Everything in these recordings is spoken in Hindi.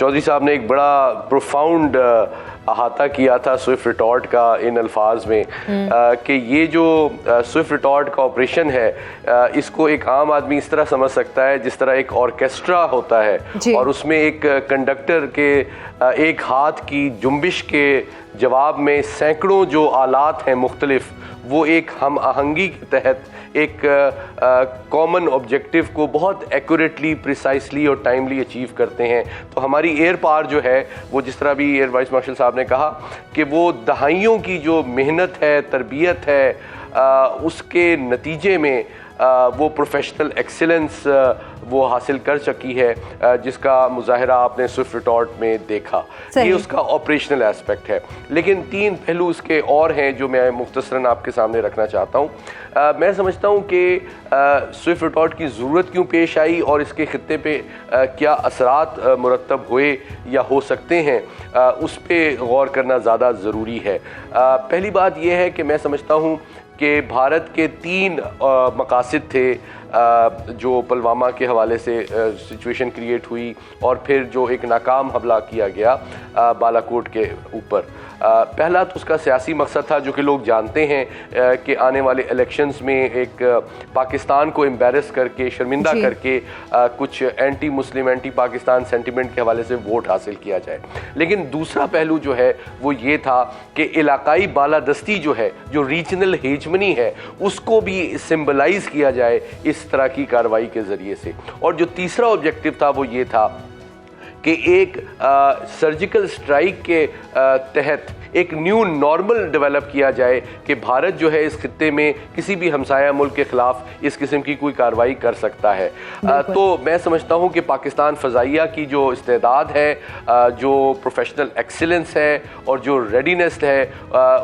चौधरी साहब ने एक बड़ा प्रोफाउंड अहाता किया था स्विफ्ट रिटॉर्ट का इन अल्फाज में कि ये जो स्विफ्ट रिटॉर्ट का ऑपरेशन है इसको एक आम आदमी इस तरह समझ सकता है जिस तरह एक ऑर्केस्ट्रा होता है और उसमें एक कंडक्टर के एक हाथ की जुम्बिश के जवाब में सैकड़ों जो आलात हैं मुख्तलिफ, वो एक हम आहंगी के तहत एक कॉमन ऑब्जेक्टिव को बहुत एक्यूरेटली, प्रिसाइसली और टाइमली अचीव करते हैं। तो हमारी एयर पावर जो है वो, जिस तरह भी एयर वाइस मार्शल साहब ने कहा कि वो दहाइयों की जो मेहनत है, तरबियत है, उसके नतीजे में वो प्रोफेशनल एक्सीलेंस वो हासिल कर सकी है, जिसका मुजाहिरा आपने स्विफ्ट रिटॉर्ट में देखा। ये उसका ऑपरेशनल एस्पेक्ट है। लेकिन 3 पहलू इसके और हैं जो मैं मुख्तसरन आपके सामने रखना चाहता हूँ। मैं समझता हूँ कि स्विफ्ट रिटॉर्ट की ज़रूरत क्यों पेश आई और इसके खित्ते पे क्या असरात मुरतब हुए या हो सकते हैं, उस पर गौर करना ज़्यादा ज़रूरी है। पहली बात यह है कि मैं समझता हूँ कि भारत के 3 मकासद थे जो पुलवामा के हवाले से सिचुएशन क्रिएट हुई और फिर जो एक नाकाम हमला किया गया बालाकोट के ऊपर। पहला तो उसका सियासी मकसद था, जो कि लोग जानते हैं कि आने वाले इलेक्शंस में एक पाकिस्तान को एम्बेरस करके, शर्मिंदा करके कुछ anti Muslim, anti Pakistan sentiment के हवाले से वोट हासिल किया जाए। लेकिन दूसरा पहलू जो है वो ये था कि इलाकाई बालादस्ती जो है, जो रीजनल हेजमनी है, उसको भी सिंबलाइज किया जाए इस तरह की कार्रवाई के ज़रिए से। और जो तीसरा ऑब्जेक्टिव था वो ये था कि एक सर्जिकल स्ट्राइक के तहत एक न्यू नॉर्मल डेवलप किया जाए कि भारत जो है इस खित्ते में किसी भी हमसाया मुल्क के ख़िलाफ़ इस किस्म की कोई कार्रवाई कर सकता है। तो मैं समझता हूँ कि पाकिस्तान फ़ज़ाइया की जो इस्तेदाद है, जो प्रोफेशनल एक्सीलेंस है और जो रेडीनेस है,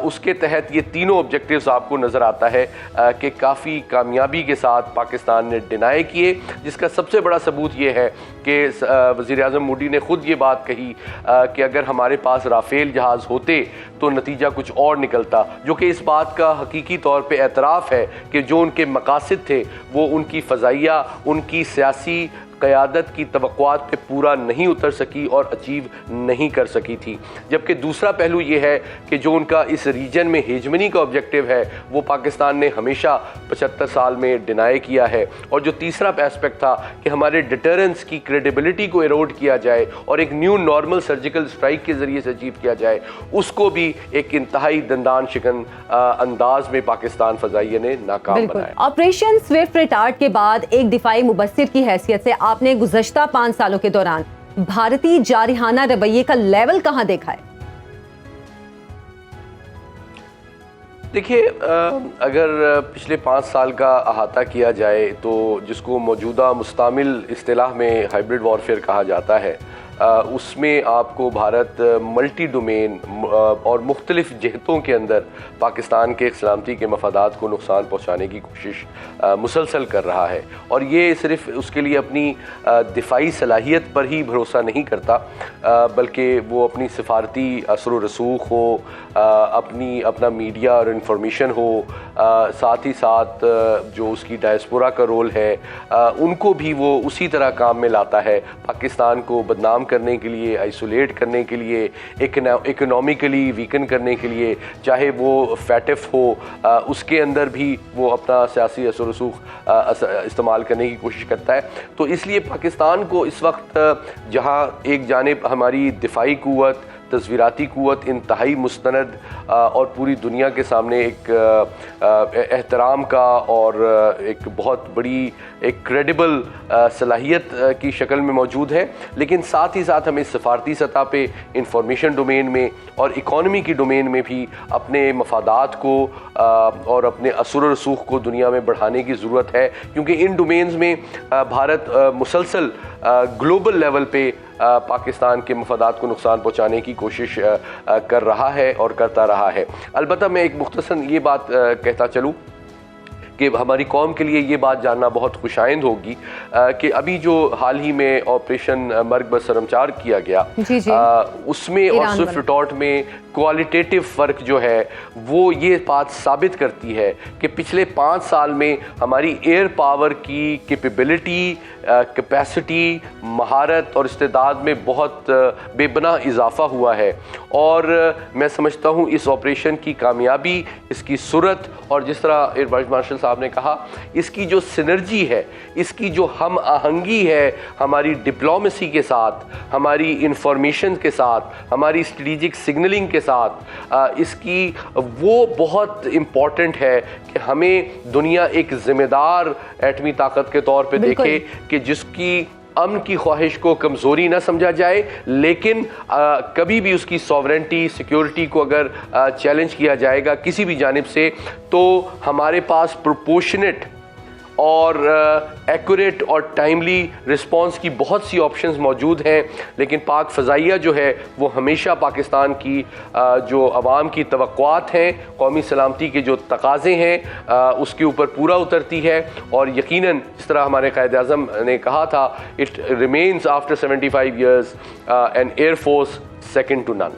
उसके तहत ये तीनों ऑब्जेक्टिव्स आपको नज़र आता है कि काफ़ी कामयाबी के साथ पाकिस्तान ने डिनाई किए। जिसका सबसे बड़ा सबूत ये है कि वज़ीर-ए-आज़म मोदी ने ख़ुद ये बात कही कि अगर हमारे पास राफेल जहाज़ होते तो नतीजा कुछ और निकलता, जो कि इस बात का हकीकी तौर पे एतराफ़ है कि जो उनके मकासद थे वो उनकी फ़ज़ाइया, उनकी सियासी क़यादत की तवक्कुआत पे पूरा नहीं उतर सकी और अचीव नहीं कर सकी थी। जबकि दूसरा पहलू ये है कि जो उनका इस रीजन में हेजमनी का ऑब्जेक्टिव है वो पाकिस्तान ने हमेशा 75 साल में डिनाई किया है। और जो तीसरा एस्पेक्ट था कि हमारे डिटरेंस की क्रेडिबिलिटी को एरोड किया जाए और एक न्यू नॉर्मल सर्जिकल स्ट्राइक के ज़रिए से अचीव किया जाए, उसको भी एक इंतहाई दंदान शिकन अंदाज में पाकिस्तान फ़ज़ाइया ने नाकाम बनाया। ऑपरेशन स्विफ्ट रिटॉर्ट के बाद एक दिफाई मुबस्सिर की हैसियत से आपने गुज़श्ता 5 सालों के दौरान भारतीय जारिहाना रवैये का लेवल कहां देखा है? देखिए, अगर पिछले 5 साल का अहाता किया जाए तो जिसको मौजूदा मुस्तामिल इस्तिलाह में हाइब्रिड वॉरफेयर कहा जाता है, उसमें आपको भारत मल्टी डोमेन और मुख्तलिफ जहतों के अंदर पाकिस्तान के सलामती के मफादात को नुकसान पहुँचाने की कोशिश मुसलसल कर रहा है। और ये सिर्फ उसके लिए अपनी दिफाई सलाहियत पर ही भरोसा नहीं करता, बल्कि वो अपनी सिफारती असर व रसूख हो, अपना मीडिया और इंफॉर्मेशन हो, साथ ही साथ जो उसकी डायस्पोरा का रोल है, उनको भी वो उसी तरह काम में लाता है। पाकिस्तान को बदनाम करने के लिए, आइसोलेट करने के लिए, इकोनॉमिकली वीकन करने के लिए, चाहे वो फैटिफ हो, उसके अंदर भी वो अपना सियासी असर रसूख इस्तेमाल करने की कोशिश करता है। तो इसलिए पाकिस्तान को इस वक्त जहाँ एक जानिब हमारी दिफाई कुव्वत, तस्वीराती कुव्वत इंतहाई मुस्तनद और पूरी दुनिया के सामने एक एहतराम का और एक बहुत बड़ी एक क्रेडिबल सलाहियत की शक्ल में मौजूद है, लेकिन साथ ही साथ हमें सफारती सतह पे, इंफॉर्मेशन डोमेन में और इकॉनमी की डोमेन में भी अपने मफादात को और अपने असर रसूख को दुनिया में बढ़ाने की ज़रूरत है। क्योंकि इन डोमेन्स में भारत मुसलसल ग्लोबल लेवल पे पाकिस्तान के मफादात को नुकसान पहुँचाने की कोशिश कर रहा है और करता रहा है। अलबत्ता मैं एक मुख्तसर ये बात कहता चलूँ कि हमारी कौम के लिए ये बात जानना बहुत खुशाइंद होगी कि अभी जो हाल ही में ऑपरेशन मर्ग बसरमचार किया गया उसमें और स्विफ्ट रिटॉर्ट में क्वालिटेटिव फ़र्क जो है वो ये बात साबित करती है कि पिछले 5 साल में हमारी एयर पावर की कैपेबिलिटी, कैपेसिटी, महारत और इस्तेदाद में बहुत बेपनाह इजाफा हुआ है। और मैं समझता हूँ इस ऑपरेशन की कामयाबी, इसकी सूरत और जिस तरह एयर वाइस मार्शल साहब ने कहा, इसकी जो सिनर्जी है, इसकी जो हम आहंगी है हमारी डिप्लोमेसी के साथ, हमारी इंफॉर्मेशन के साथ, हमारी स्ट्रेटेजिक सिग्नलिंग के साथ, इसकी वो बहुत इम्पॉर्टेंट है कि हमें दुनिया एक ज़िम्मेदार एटमी ताकत के तौर पे देखे कि जिसकी अमन की ख्वाहिश को कमज़ोरी ना समझा जाए, लेकिन कभी भी उसकी सॉवरेंटी, सिक्योरिटी को अगर चैलेंज किया जाएगा किसी भी जानिब से, तो हमारे पास प्रोपोर्शनेट और एक्यूरेट और टाइमली रिस्पांस की बहुत सी ऑप्शंस मौजूद हैं। लेकिन पाक फ़ज़ाइया जो है वो हमेशा पाकिस्तान की जो अवाम की तवक्कुआत हैं, कौमी सलामती के जो तकाज़े हैं उसके ऊपर पूरा उतरती है। और यकीनन जिस तरह हमारे क़ायद-ए-आज़म ने कहा था, it remains after 75 years an air force second to none.